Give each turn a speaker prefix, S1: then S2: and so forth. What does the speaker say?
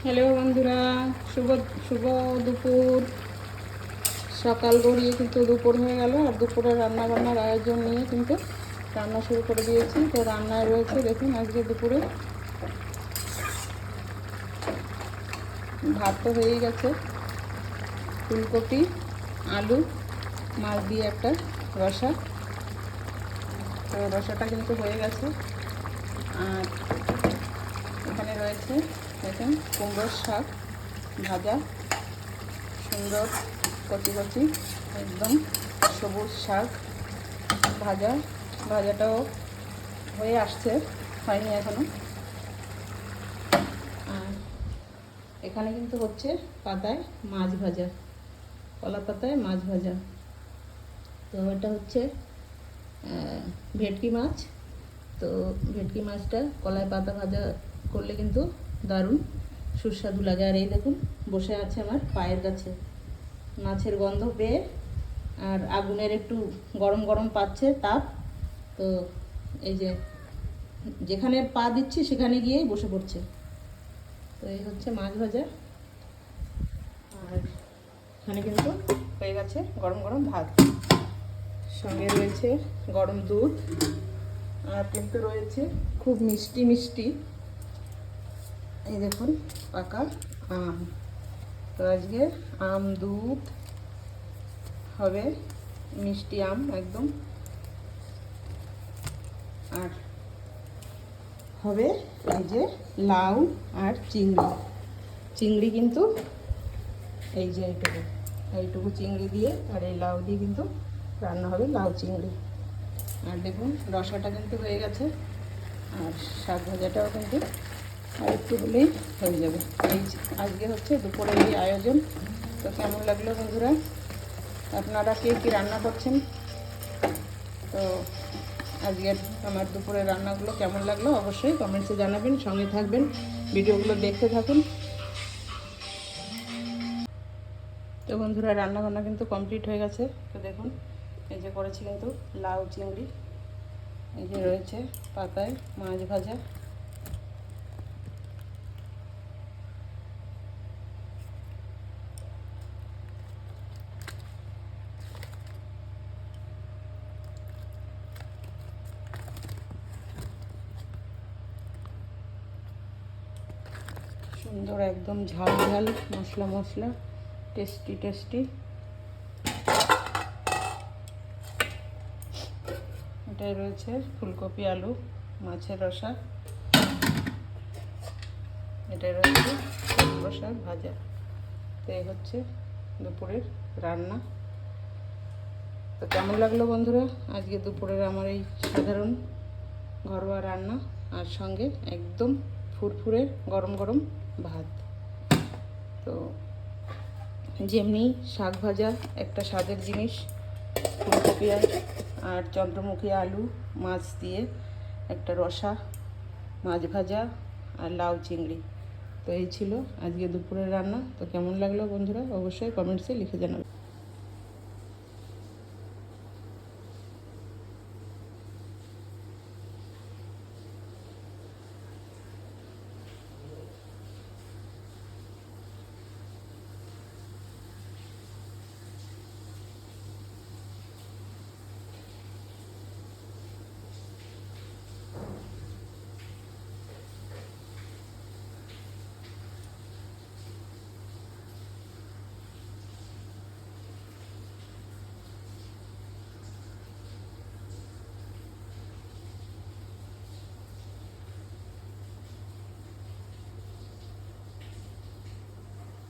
S1: Hello বন্ধুরা, শুভ শুভ দুপুর। সকাল গড়িয়ে কিন্তু দুপুর হয়ে গেল, আর দুপুরে রান্না বান্নার আয়োজন নিয়ে কিন্তু রান্না শুরু করে দিয়েছি। তো রান্নায় রয়েছে দেখুন আজকে দুপুরে ভাত তো হয়েই গেছে, ফুলকপি আলু মাছ দিয়ে একটা রসা। তো রসাটা কিন্তু হয়ে গেছে। আর এখানে রয়েছে দেখুন কুমড়োর শাক ভাজা, সুন্দর কচি কচি একদম সবুজ শাক ভাজা। ভাজাটাও হয়ে আসছে, হয়নি এখনো। আর এখানে কিন্তু হচ্ছে পাতায় মাছ ভাজা, কলা পাতায় মাছ ভাজা। তো এটা হচ্ছে ভেটকি মাছ। তো ভেটকি মাছটা কলায় পাতা ভাজা করলে কিন্তু দারুণ সুস্বাদু লাগে। আর এই দেখুন বসে আছে আমার পায়ের কাছে, মাছের গন্ধ পেয়ে আর আগুনের একটু গরম গরম পাচ্ছে তাপ। তো এই যে যেখানে পা দিচ্ছি সেখানে গিয়েই বসে পড়ছে। তো এই হচ্ছে মাছ ভাজা। আর এখানে কিন্তু হয়ে গেছে গরম গরম ভাত, সঙ্গে রয়েছে গরম দুধ, আর কিন্তু রয়েছে খুব মিষ্টি মিষ্টি এই দেখুন পাকা আম। তো আজকে আম দুধ হবে, মিষ্টি আম একদম। আর হবে এই যে লাউ আর চিংড়ি। চিংড়ি কিন্তু এই যে এইটুকু চিংড়ি দিয়ে আর এই লাউ দিয়ে কিন্তু রান্না হবে লাউ চিংড়ি। আর দেখুন রসাটা কিন্তু হয়ে গেছে, আর শাক ভাজাটাও কিন্তু আর একটু হলেই হয়ে যাবে। এই আজকে হচ্ছে দুপুরের এই আয়োজন। তো কেমন লাগলো বন্ধুরা, আপনারা কে কী রান্না করছেন? তো আজকের আমার দুপুরের রান্নাগুলো কেমন লাগলো অবশ্যই কমেন্টসে জানাবেন, সঙ্গে থাকবেন, ভিডিওগুলো দেখতে থাকুন। তো বন্ধুরা রান্না বান্না কিন্তু কমপ্লিট হয়ে গেছে। তো দেখুন এই যে করেছি কিন্তু লাউ চিংড়ি, এই যে রয়েছে পাতায় মাছ ভাজা। সুন্দর একদম ঝাল ঝাল মশলা মশলা, টেস্টি টেস্টি। এটাই রয়েছে ফুলকপি আলু মাছের রসা, এটাই রয়েছে কুমড়ো শাক ভাজা। তো এই হচ্ছে দুপুরের রান্না। তো কেমন লাগলো বন্ধুরা আজকে দুপুরের আমার এই সাধারণ ঘরোয়া রান্না, আর সঙ্গে একদম ফুরফুরে গরম গরম ভাত। তো যেমনি শাক ভাজা একটা স্বাদের জিনিস, ফুলকপি আর চন্দ্রমুখী আলু মাছ দিয়ে একটা রসা, মাছ ভাজা আর লাউ চিংড়ি। তো এই ছিল আজকে দুপুরের রান্না। তো কেমন লাগলো বন্ধুরা অবশ্যই কমেন্টসে লিখে জানাবেন।